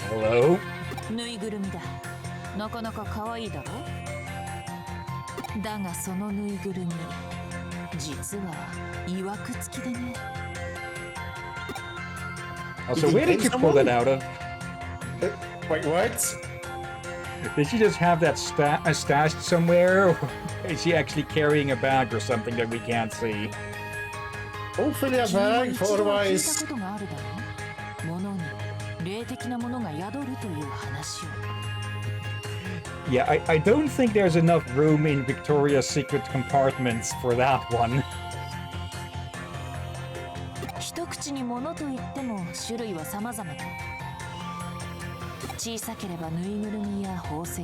Hello? ぬいぐるみだ。なかなか可愛いだろ。だがそのぬいぐるみ、実はいわくつきでね。Also, where did you pull that out of? Wait, what? Did she just have that stashed somewhere? Or is she actually carrying a bag or something that we can't see? Hopefully a bag, otherwise... 物に霊的なものが宿るという話を。Yeah, I don't think there's enough room in Victoria's Secret compartments for that one. 一口に物といっても種類は様々だ。小さければぬいぐるみや宝石、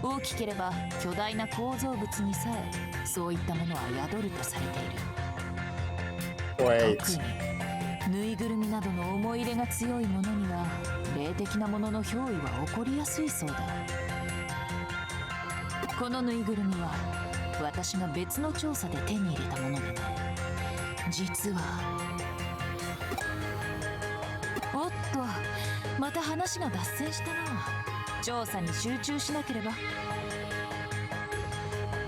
大きければ巨大な構造物にさえそういったものは宿るとされている。特にぬいぐるみなどの思い入れが強いものには霊的なものの憑依は起こりやすいそうだ。このぬいぐるみは私が別の調査で手に入れたものでね。実はおっと、また話が脱線したな。調査に集中しなければ。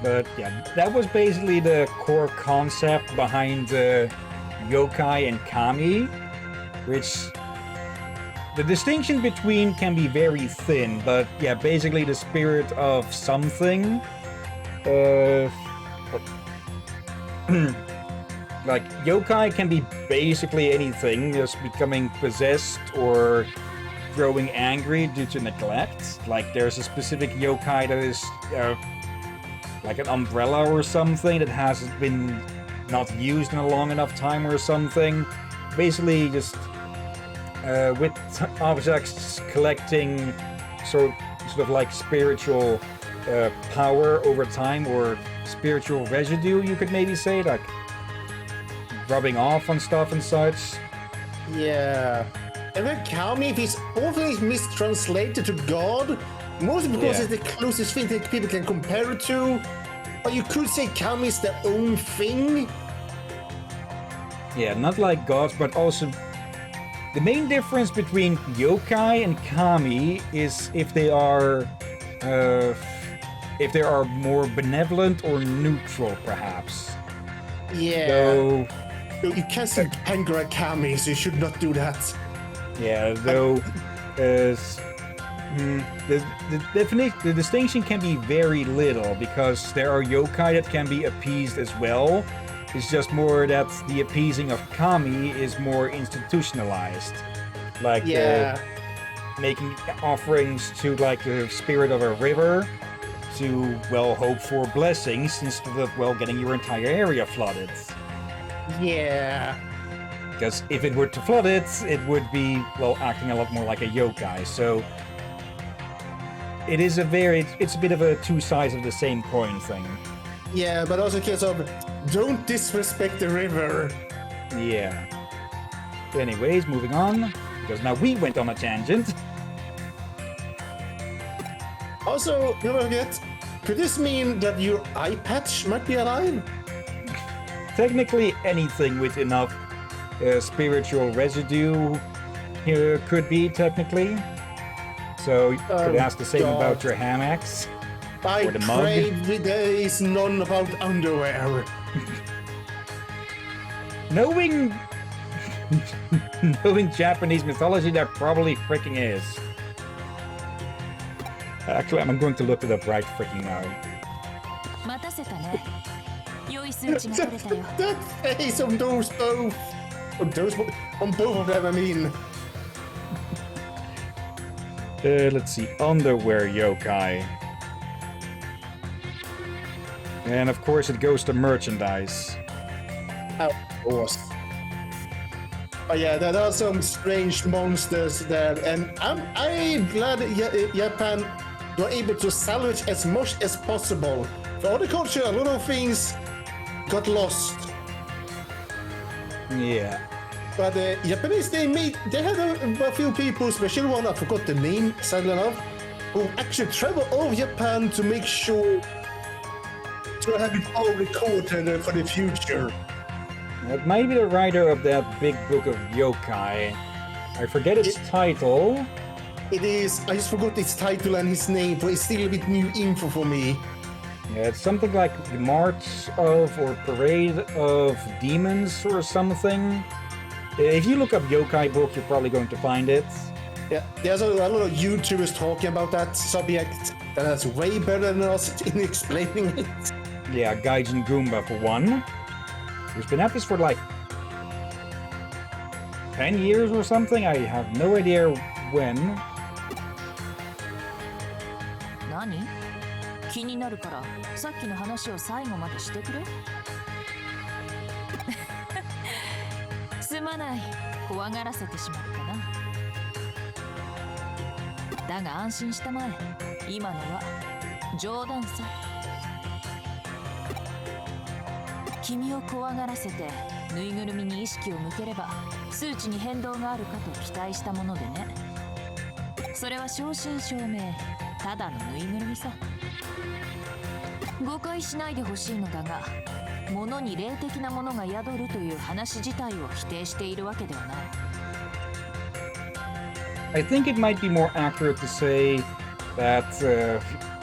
But yeah, that was basically the core concept behind yokai and kami, which the distinction between can be very thin, but yeah, basically the spirit of something. Like, yokai can be basically anything, just becoming possessed or growing angry due to neglect. Like, there's a specific yokai that is like an umbrella or something that has been not used in a long enough time or something. Basically, just with objects collecting sort of like spiritual power over time, or spiritual residue, you could maybe say, like rubbing off on stuff and such. Yeah. And then Kami, he's often mistranslated to God, mostly because it's the closest thing that people can compare it to. But you could say Kami is their own thing. Yeah, not like gods, but also the main difference between yokai and kami is if they are more benevolent or neutral, perhaps. Yeah. So you can't say anger at Kami, so you should not do that. Yeah, though the distinction can be very little, because there are yokai that can be appeased as well. It's just more that the appeasing of kami is more institutionalized. Like making offerings to like the spirit of a river to, well, hope for blessings instead of, well, getting your entire area flooded. Yeah. Because if it were to flood it, it would be, well, acting a lot more like a yokai. So it is it's a bit of a two sides of the same coin thing. Yeah, but also a case of don't disrespect the river. Yeah. Anyways, moving on, because now we went on a tangent. Also, don't forget, could this mean that your eye patch might be alive? Technically, anything with enough spiritual residue here could be, technically. So you could ask the same about your hammocks. I pray there is none about underwear. Knowing Japanese mythology, there probably freaking is. Actually, I'm going to look it up right freaking now. That face on those both. On both of them, I mean. Let's see, underwear yokai. And of course it goes to merchandise. Of course. Oh yeah, there are some strange monsters there, and I'm glad Japan were able to salvage as much as possible. For other culture, a lot of things got lost. Yeah. But Japanese, they had a few people, especially one, I forgot the name, sadly enough, who actually traveled all of Japan to make sure to have it all recorded for the future. It might be the writer of that big book of yokai. I forget its title. It is. I just forgot its title and his name, but it's still a bit new info for me. Yeah, it's something like the March of or Parade of Demons or something. If you look up yokai book, you're probably going to find it. Yeah, there's a lot of YouTubers talking about that subject, and that's way better than us in explaining it. Yeah, Gaijin Goomba for one. Who's been at this for like 10 years or something? I have no idea when. 何？気になるからさっきの話を最後までしてくれ。すまない、怖がらせてしまったな。だが安心したまえ、今のは冗談さ。君を怖がらせてぬいぐるみに意識を向ければ数値に変動があるかと期待したものでね。それは正真正銘ただのぬいぐるみさ。誤解しないでほしいのだが、物に霊的なものが宿るという話自体を否定しているわけではない。I think it might be more accurate to say that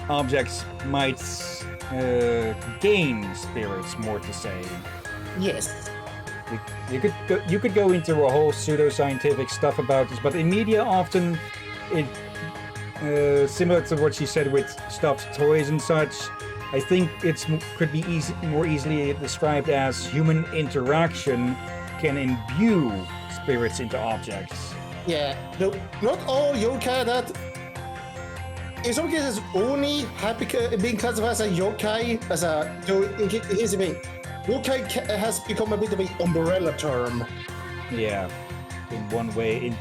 objects might gain spirits, more to say. Yes. You could go into a whole pseudoscientific stuff about this, but in media often it similar to what she said with stuffed toys and such. I think it could be more easily described as human interaction can imbue spirits into objects. Yeah, no, not all yokai that. In some cases, only being classified as a yokai, as a. So here's the thing: yokai has become a bit of an umbrella term. Yeah, in one way,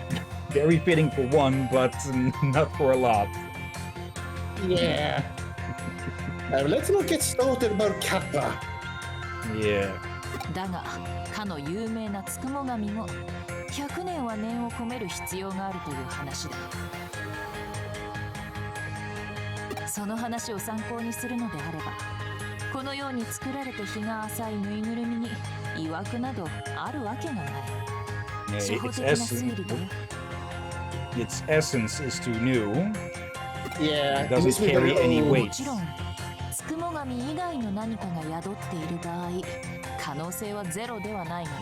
very fitting for one, but not for a lot. Yeah. Let's not get started about Kappa. Yeah. だが、かの有名なつくも神も100年は念を込める必要があるという話だ。その話を参考にするのであれば、このように作られて日が浅いぬいぐるみに曰くなどあるわけがない。初歩的な推理だよ。Its essence is too new. Yeah. It doesn't carry any も weight. ちろん、つくも神以外の何かが宿っている場合、可能性はゼロではないのね。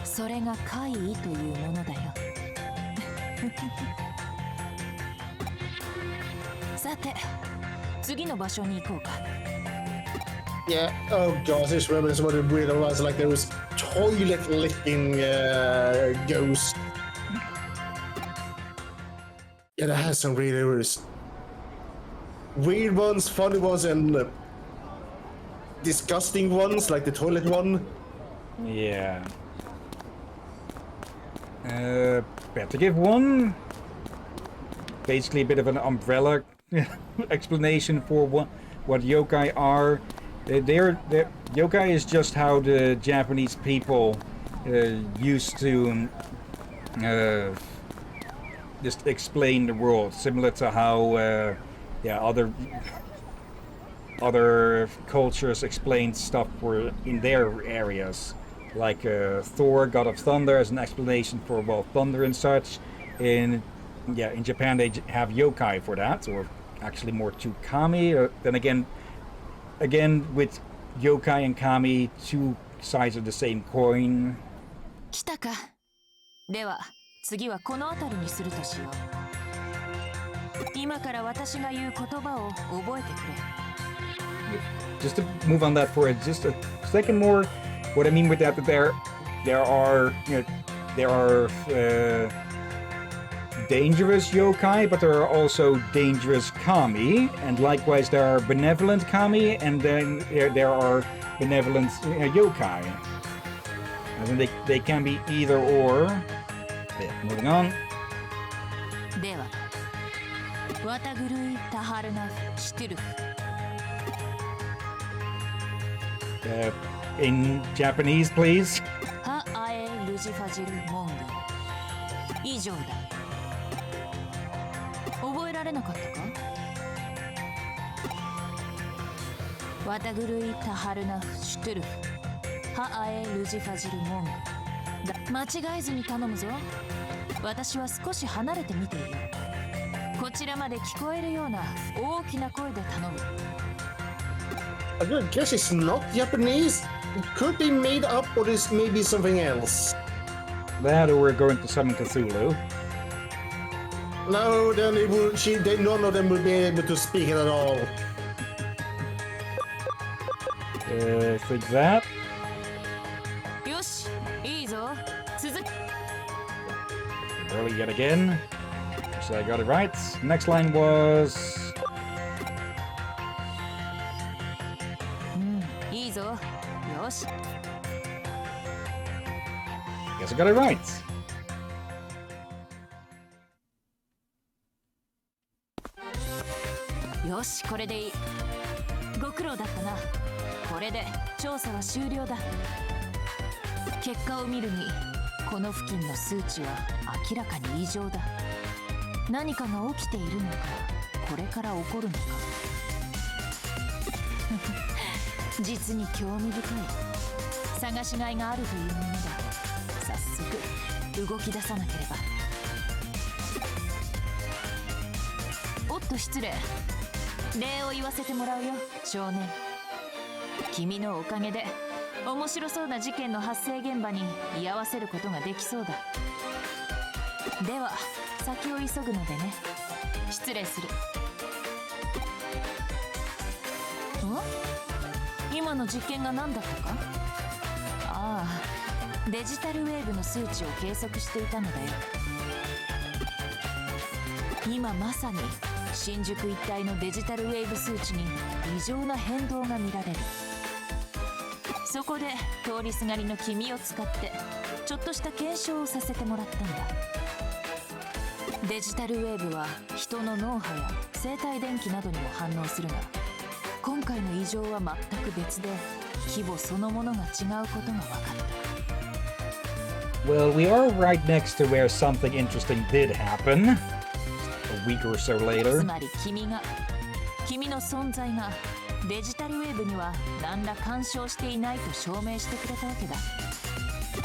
それが怪異というものだよ。さて、次の場所に行こうか。Yeah. Oh gosh, this remembers what it really was like. There was toilet licking ghosts. Yeah, that has some really weird ones, funny ones, and disgusting ones, like the toilet one. Yeah. To give one, basically a bit of an umbrella explanation for what yokai are. Yokai is just how the Japanese people used to just explain the world, similar to how other cultures explain stuff in their areas. Like Thor, god of thunder, as an explanation for thunder and such. In Japan they have yokai for that, or actually more to kami. Then again with yokai and kami, two sides of the same coin. 来たか。では次はこの辺りにするとしよう。今から私が言う言葉を覚えてくれ。Just to move on that for just a second more, what I mean with that there are dangerous yokai, but there are also dangerous kami, and likewise there are benevolent kami, and then there are benevolent yokai. And then they can be either or. Yeah, moving on. では、ワタグルイタハルナフシトゥルフ。In Japanese, please. ハアエルジファジルモング。以上だ。覚えられなかったか？ワタグルイタハルナフシュトゥルフ。h.a.n.d ルジファジルモング間違えずに頼むぞ。私は少し離れて見ている。こちらまで聞こえるような大きな声で頼む。I guess it's not Japanese. It could be made up, or it's maybe something else. That, or we're going to summon Cthulhu. No, then it will. None of them will be able to speak it at all. Think that. よし、いいぞ。続く。Early yet again. So I got it right. Next line was. いいぞ。よし。Guess I got it right. よし、これでいい。ご苦労だったな。これで調査は終了だ。結果を見るに、この付近の数値は明らかに異常だ。何かが起きているのか、これから起こるのか。実に興味深い。探しがいがあるというものだ。早速動き出さなければ。おっと失礼。礼を言わせてもらうよ、少年。君のおかげで面白そうな事件の発生現場に居合わせることができそうだ。では先を急ぐのでね。失礼する。今の実験が何だったか。ああ、デジタルウェーブの数値を計測していたのだよ。今まさに新宿一帯のデジタルウェーブ数値に異常な変動が見られる。そこで通りすがりの君を使ってちょっとした検証をさせてもらったんだ。デジタルウェーブは人の脳波や生体電気などにも反応するが、今回の異常は全く別で規模そのものが違うことが分かった。 Well, we are right next to where something interesting did happen. A week or so later. つまり君の存在がデジタルウェーブには何ら干渉していないと証明してくれたわけだ。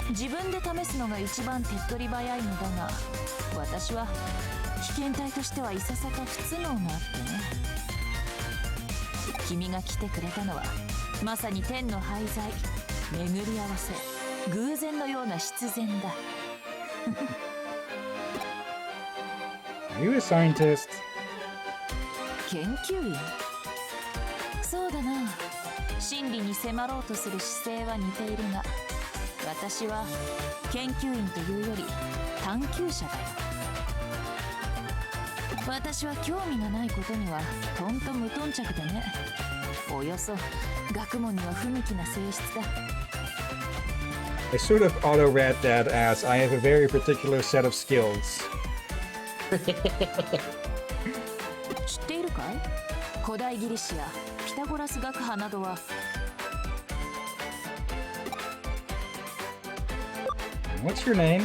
自分で試すのが一番手っ取り早いのだが、私は被験体としてはいささか不都合があってね。君が来てくれたのはまさに天の廃材、巡り合わせ、偶然のような必然だ。Are you a scientist? 研究員？そうだな。真理に迫ろうとする姿勢は似ているが、私は研究員というより探求者だよ。私は興味がないことにはとんと無頓着でね。およそ学問には不向きな性質だ。I sort of auto-read that as I have a very particular set of skills. 知っているかい？古代ギリシア、ピタゴラス学派などは。What's your name?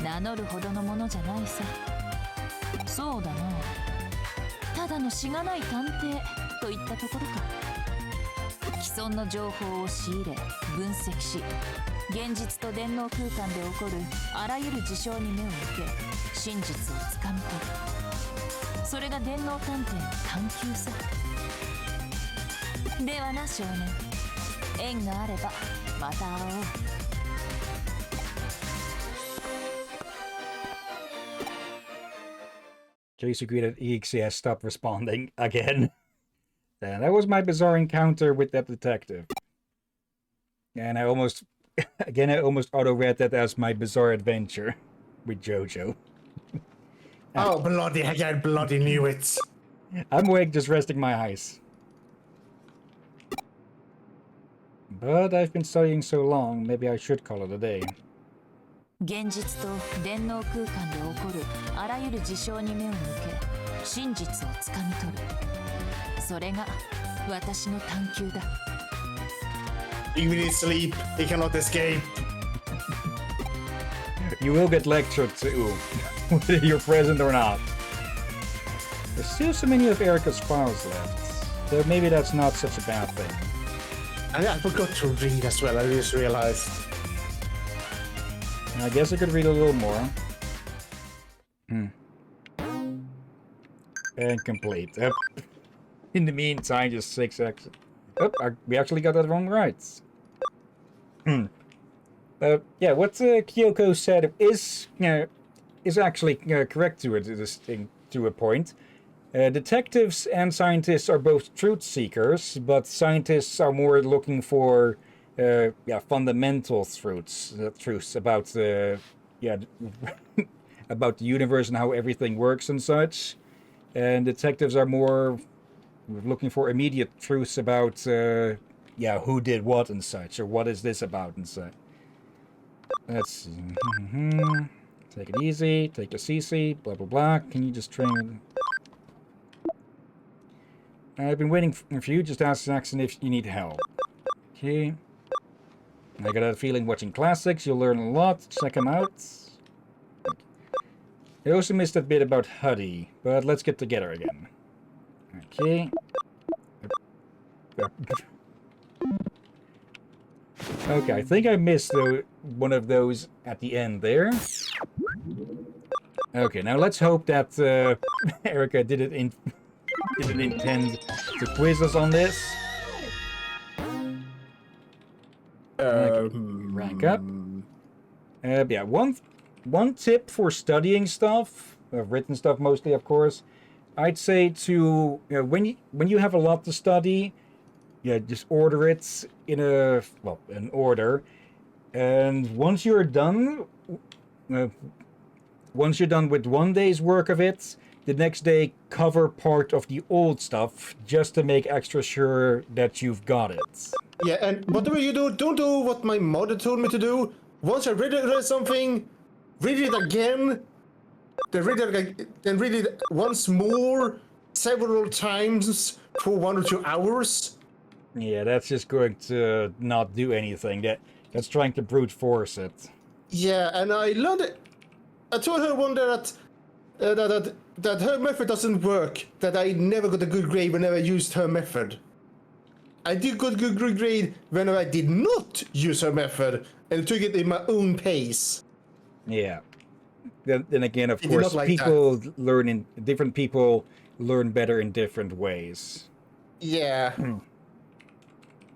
名乗るほどのものじゃないさ。そうだな。ただのしがない探偵といったところか。既存の情報を仕入れ分析し、現実と電脳空間で起こるあらゆる事象に目を向け真実をつかみ取る。それが電脳探偵の探求さ。ではな少年、縁があればまた会おう。Jace agreed that EXCS stopped responding again. And that was my bizarre encounter with that detective. And I almost auto-read that as my bizarre adventure with Jojo. Oh, bloody heck, I bloody knew it. I'm awake, just resting my eyes. But I've been studying so long, maybe I should call it a day. 現実と電脳空間で起こるあらゆる事象に目を向け真実をつかみ取る。それが私の探求だ。Even in sleep, he cannot escape. You will get lectured too, whether you're present or not. There's still so many of Erica's files left, though maybe that's not such a bad thing. I forgot to read as well, I just realized. I guess I could read a little more. And complete. In the meantime, just 6x. We actually got that wrong right. Yeah, what Kyoko said is actually correct to a point. Detectives and scientists are both truth seekers, but scientists are more looking for fundamental truths about about the universe and how everything works and such. And detectives are more looking for immediate truths about who did what and such, or what is this about and such. Let's see. Take it easy. Take the CC. Blah blah blah. Can you just train? I've been waiting for you. Just ask Saxon if you need help. Okay. I got a feeling watching classics, you'll learn a lot. Check them out. I also missed that bit about h.a.n.d, but let's get together again. Okay. Okay, I think I missed one of those at the end there. Okay, now let's hope that Erica didn't intend to quiz us on this. Okay, rank up. Yeah, one tip for studying stuff, written stuff mostly, of course. I'd say to when you have a lot to study, just order it in an order, and once you're done with one day's work of it, the next day cover part of the old stuff just to make extra sure that you've got it. Yeah, and whatever you do, don't do what my mother told me to do. Once I read something, read it again, then read it once more, several times for 1 or 2 hours. Yeah, that's just going to not do anything. That's trying to brute force it. Yeah, and I learned it. I told her one day that her method doesn't work, that I never got a good grade whenever I used her method. I did good grade whenever I did not use her method and took it in my own pace. Yeah. Then again, of course, different people learn better in different ways. Yeah.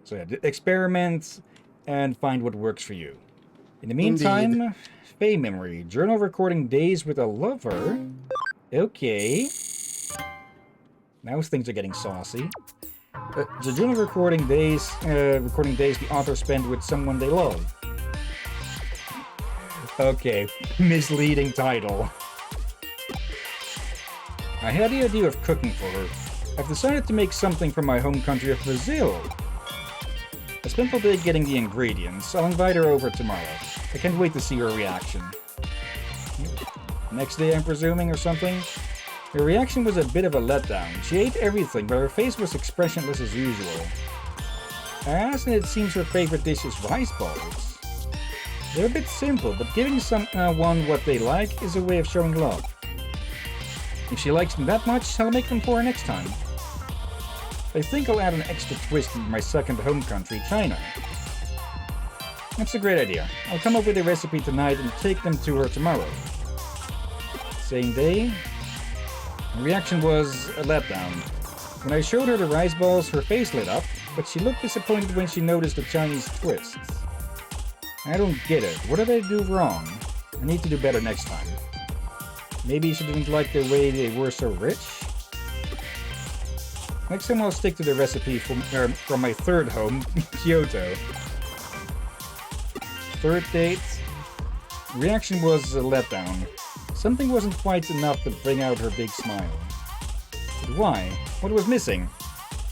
So yeah, experiment and find what works for you. In the meantime, Faye memory. Journal recording days with a lover. Okay. Now things are getting saucy. The journal recording days the author spent with someone they love. Okay, misleading title. I had the idea of cooking for her. I've decided to make something from my home country of Brazil. I spent all day getting the ingredients. I'll invite her over tomorrow. I can't wait to see her reaction. Next day, I'm presuming, or something? Her reaction was a bit of a letdown. She ate everything, but her face was expressionless as usual. I asked, and it seems her favorite dish is rice balls. They're a bit simple, but giving someone what they like is a way of showing love. If she likes them that much, I'll make them for her next time. I think I'll add an extra twist in my second home country, China. That's a great idea. I'll come up with a recipe tonight and take them to her tomorrow. Same day. Her reaction was a letdown. When I showed her the rice balls, her face lit up, but she looked disappointed when she noticed the Chinese twists. I don't get it. What did I do wrong? I need to do better next time. Maybe she didn't like the way they were so rich? Next time I'll stick to the recipe from my third home, Kyoto. Third date. Reaction was a letdown. Something wasn't quite enough to bring out her big smile. But why? What was missing?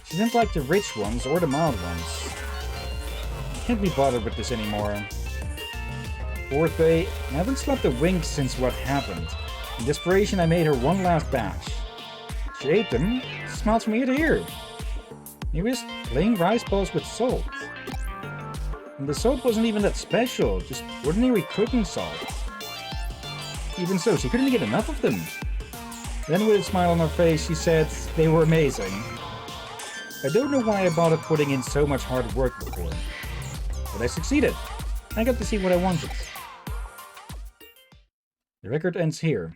She didn't like the rich ones or the mild ones. I can't be bothered with this anymore. Fourth day, I haven't slept a wink since what happened. In desperation, I made her one last batch. She ate them. Smiled from ear to ear. It was plain rice balls with salt. And the salt wasn't even that special, just ordinary cooking salt. Even so, she couldn't get enough of them. Then with a smile on her face, she said they were amazing. I don't know why I bothered putting in so much hard work before. But I succeeded. I got to see what I wanted. The record ends here.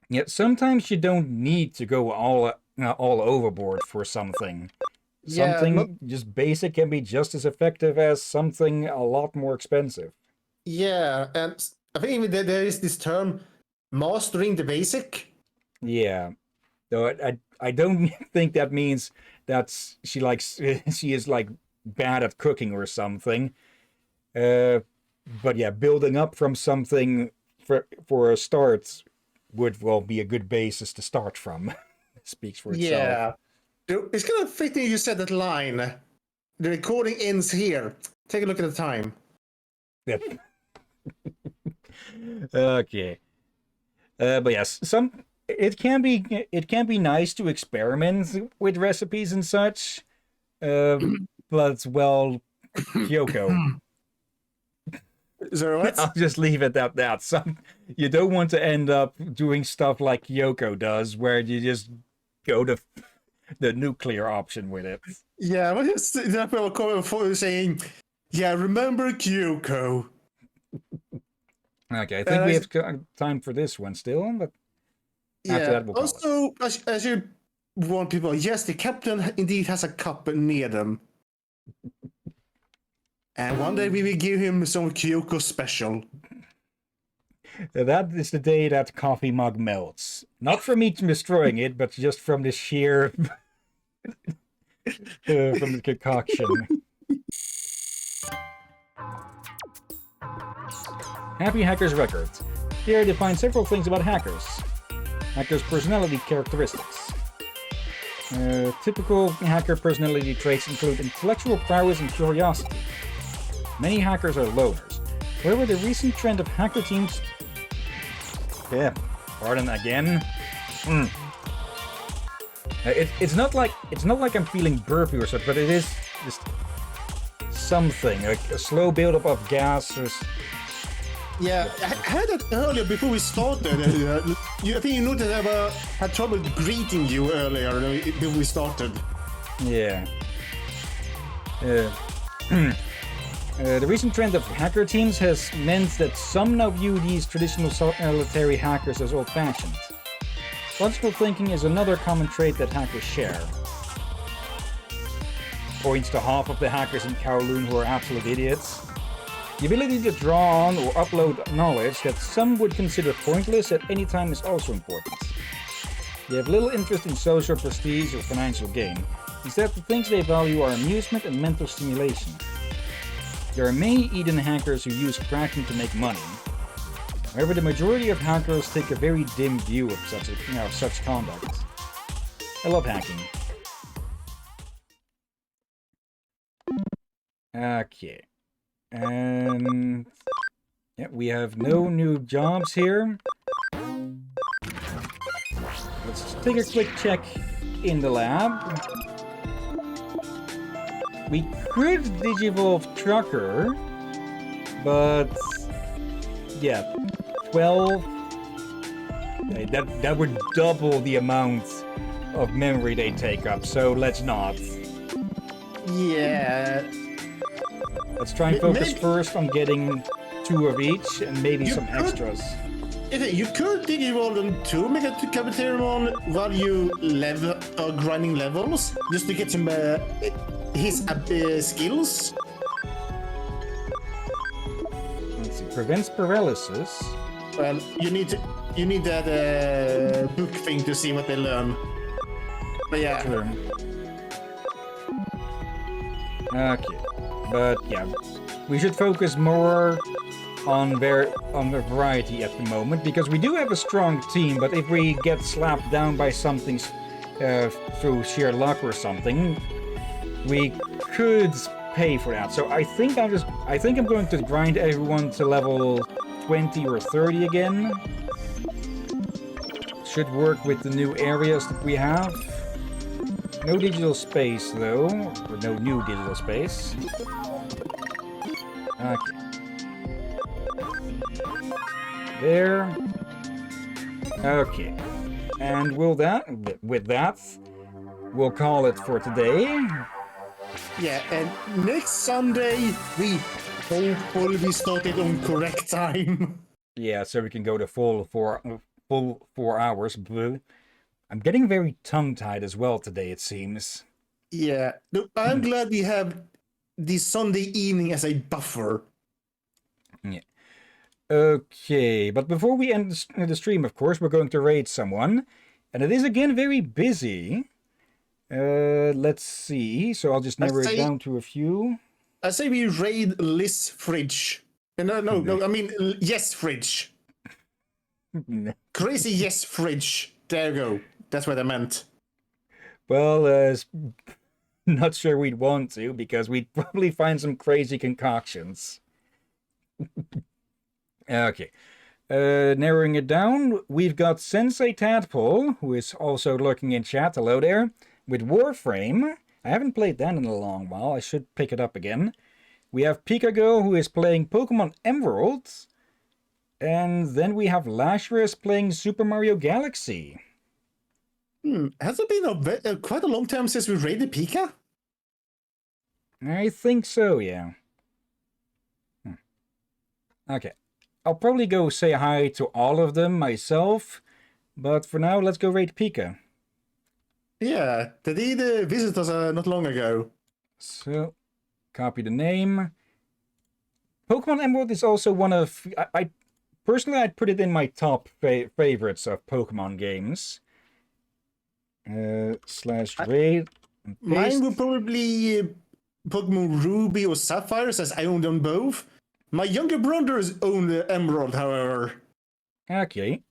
Yet sometimes you don't need to go all overboard for something. Something just basic can be just as effective as something a lot more expensive. Yeah, and I think even there is this term, mastering the basic. Yeah, though I don't think that means that she is like bad at cooking or something. But yeah, building up from something for a start would be a good basis to start from. Speaks for itself. Yeah. It's kind of fitting you said that line. The recording ends here. Take a look at the time. Yep. Okay. But yes, it can be nice to experiment with recipes and such. But well, Kyoko. So what? I'll just leave it at that. You don't want to end up doing stuff like Kyoko does, where you just go to the nuclear option with it. Yeah, but it's that will comment for saying, yeah, remember Kyoko. Okay, I think we have time for this one still, but after that we'll call also, as you warn people, yes, the captain indeed has a cup near them. And one day we will give him some Kyoko special. That is the day that coffee mug melts. Not from me destroying it, but just from the sheer... from the concoction. Happy Hackers Records. Here they find several things about hackers. Hackers' personality characteristics. Typical hacker personality traits include intellectual prowess and curiosity. Many hackers are loners. However, the recent trend of hacker teams... Yeah, pardon again. It's not like I'm feeling burpy or something, but it is just something, like a slow buildup of gas or... Yeah, I had that earlier before we started. I think you noticed I had trouble greeting you earlier before we started. Yeah. The recent trend of hacker teams has meant that some now view these traditional solitary hackers as old-fashioned. Logical thinking is another common trait that hackers share. Points to half of the hackers in Kowloon who are absolute idiots. The ability to draw on or upload knowledge that some would consider pointless at any time is also important. They have little interest in social prestige or financial gain. Instead, the things they value are amusement and mental stimulation. There are many Eden hackers who use cracking to make money. However, the majority of hackers take a very dim view of such conduct. I love hacking. Okay. And yeah, we have no new jobs here. Let's take a quick check in the lab. We could Digivolve Trucker, but yeah, 12. That would double the amount of memory they take up, so let's not. Yeah. Let's try and focus first on getting 2 of each and maybe some extras. You could Digivolve them too, make a Capitarian while you grinding levels, just to get some his skills. Let's see. Prevents paralysis. Well, you need that book thing to see what they learn. But yeah. Sure. Okay. But yeah, we should focus more on the variety at the moment, because we do have a strong team, but if we get slapped down by something through sheer luck or something, we could pay for that. So I think I'm going to grind everyone to level 20 or 30 again. Should work with the new areas that we have. No digital space though, or no new digital space. Okay. There. Okay. And with that, we'll call it for today. Yeah, and next Sunday we hopefully we start it on correct time. Yeah, so we can go the full 4 hours. I'm getting very tongue-tied as well today, it seems. Yeah, no, I'm glad we have this Sunday evening as a buffer. Yeah. Okay, but before we end the stream, of course, we're going to raid someone. And it is again very busy. Let's see. So I'll just narrow it down to a few. I say we raid Liz Fridge. No, I mean, yes, Fridge. Crazy yes, Fridge. There you go. That's what I meant. Well, not sure we'd want to, because we'd probably find some crazy concoctions. Okay. Narrowing it down, we've got Sensei Tadpole, who is also lurking in chat. Hello there. With Warframe. I haven't played that in a long while. I should pick it up again. We have Pikago, who is playing Pokemon Emerald. And then we have Lazarus playing Super Mario Galaxy. Has it been quite a long time since we raided Pika? I think so, yeah. Okay. I'll probably go say hi to all of them myself. But for now, let's go raid Pika. Yeah, they did visit us not long ago. So, copy the name. Pokemon Emerald is also one of... I personally, I'd put it in my top favorites of Pokemon games. / raid. Mine would probably Pokemon Ruby or Sapphire, since I own them both. My younger brothers own the Emerald, however. Okay.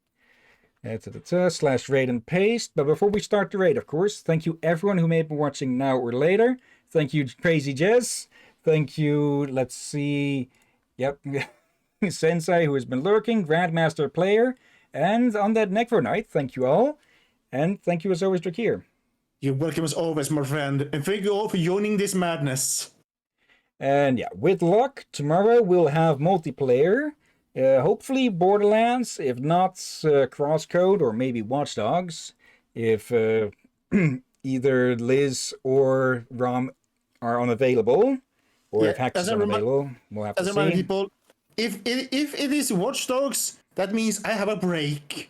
/ raid and paste. But before we start the raid, of course, thank you everyone who may be watching now or later. Thank you, Crazy Jess. Thank you, let's see. Yep. Sensei, who has been lurking. Grandmaster Player. And on that Necronite, thank you all. And thank you as always, Drakir. You're welcome as always, my friend. And thank you all for joining this madness. And yeah, with luck, tomorrow we'll have multiplayer. Hopefully Borderlands, if not Crosscode or maybe Watch Dogs. If either Liz or Rom are unavailable, or if Hex is unavailable, we'll have to see. As a matter of people, if it is Watch Dogs, that means I have a break.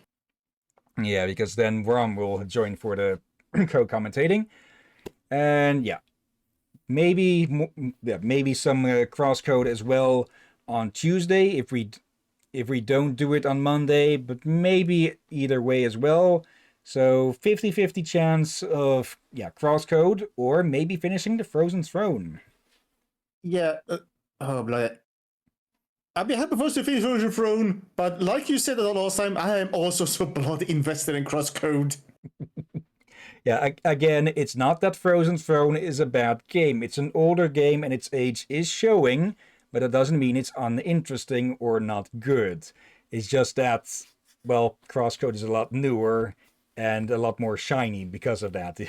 Yeah, because then Rom will join for the co-commentating. And yeah, maybe some Crosscode as well on Tuesday if we don't do it on Monday, but maybe either way as well. So 50-50 chance of Crosscode or maybe finishing the Frozen Throne. Yeah. I'd be happy for us to finish Frozen Throne, but like you said the last time, I am also so bloody invested in Crosscode. Yeah, again, it's not that Frozen Throne is a bad game. It's an older game and its age is showing, but it doesn't mean it's uninteresting or not good. It's just that, well, Crosscode is a lot newer and a lot more shiny because of that.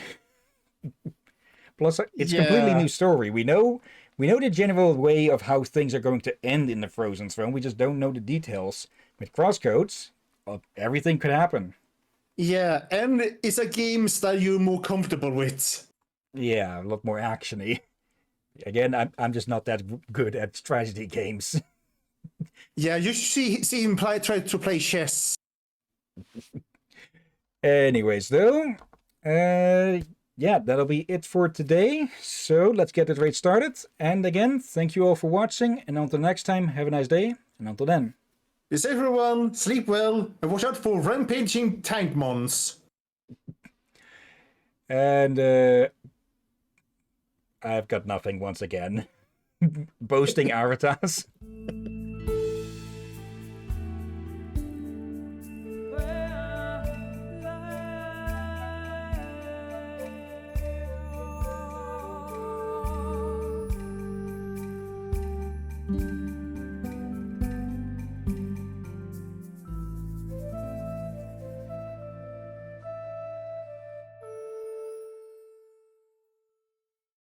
Plus, it's a completely new story. We know the general way of how things are going to end in the Frozen Throne. We just don't know the details. With Crosscodes, well, everything could happen. Yeah, and it's a game style you're more comfortable with. Yeah, a lot more actiony. Again, I'm just not that good at strategy games. Yeah, you should see him try to play chess. Anyways, though, yeah, that'll be it for today. So let's get the raid started. And again, thank you all for watching. And until next time, have a nice day. And until then. Be safe, everyone. Sleep well. And watch out for rampaging tank mons. And I've got nothing once again. Boasting avatars.